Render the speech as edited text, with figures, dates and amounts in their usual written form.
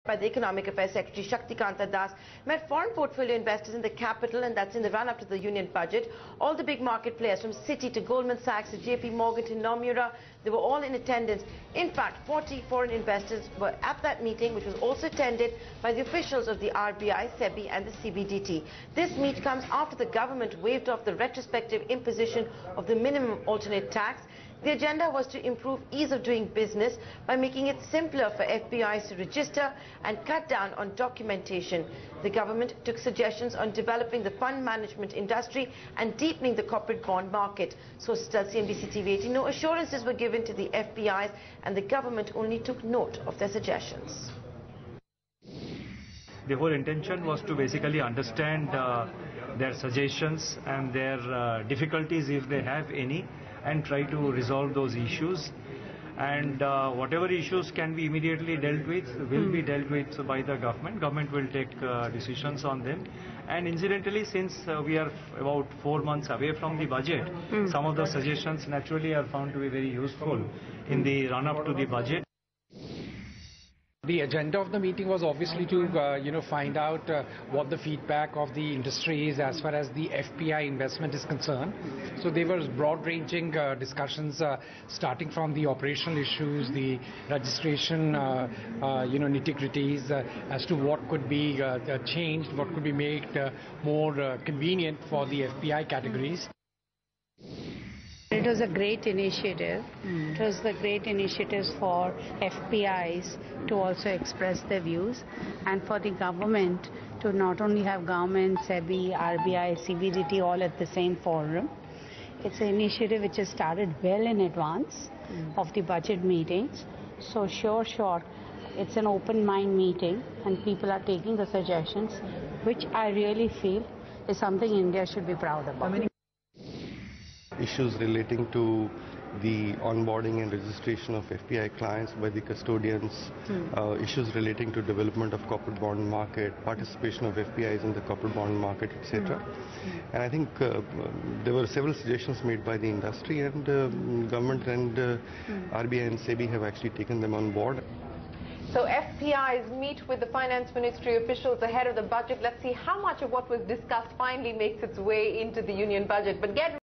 by the Economic Affairs Secretary Shaktikanta met foreign portfolio investors in the capital, and that's in the run-up to the union budget. All the big market players from Citi to Goldman Sachs to JP Morgan to Nomura, they were all in attendance. In fact, 40 foreign investors were at that meeting, which was also attended by the officials of the RBI, SEBI and the CBDT. This meet comes after the government waived off the retrospective imposition of the minimum alternate tax. The agenda was to improve ease of doing business by making it simpler for FPIs to register and cut down on documentation. The government took suggestions on developing the fund management industry and deepening the corporate bond market. Sources tell CNBC TV 18 no assurances were given to the FPIs, and the government only took note of their suggestions. The whole intention was to basically understand their suggestions and their difficulties, if they have any, and try to resolve those issues. And whatever issues can be immediately dealt with will be dealt with by the government. Government will take decisions on them. And incidentally, since we are about 4 months away from the budget, some of the suggestions naturally are found to be very useful in the run-up to the budget. The agenda of the meeting was obviously to find out what the feedback of the industry is as far as the FPI investment is concerned. So there were broad-ranging discussions starting from the operational issues, the registration nitty-gritties as to what could be changed, what could be made more convenient for the FPI categories. It was a great initiative. It was the great initiatives for FPIs to also express their views, and for the government to not only have government, SEBI, RBI, CBDT all at the same forum. It's an initiative which has started well in advance of the budget meetings. So sure, it's an open mind meeting, and people are taking the suggestions, which I really feel is something India should be proud about. Issues relating to the onboarding and registration of FPI clients by the custodians, issues relating to development of corporate bond market, participation of FPIs in the corporate bond market, etc. And I think there were several suggestions made by the industry, and government and RBI and SEBI have actually taken them on board. So FPIs meet with the Finance Ministry officials ahead of the budget. Let's see how much of what was discussed finally makes its way into the union budget. But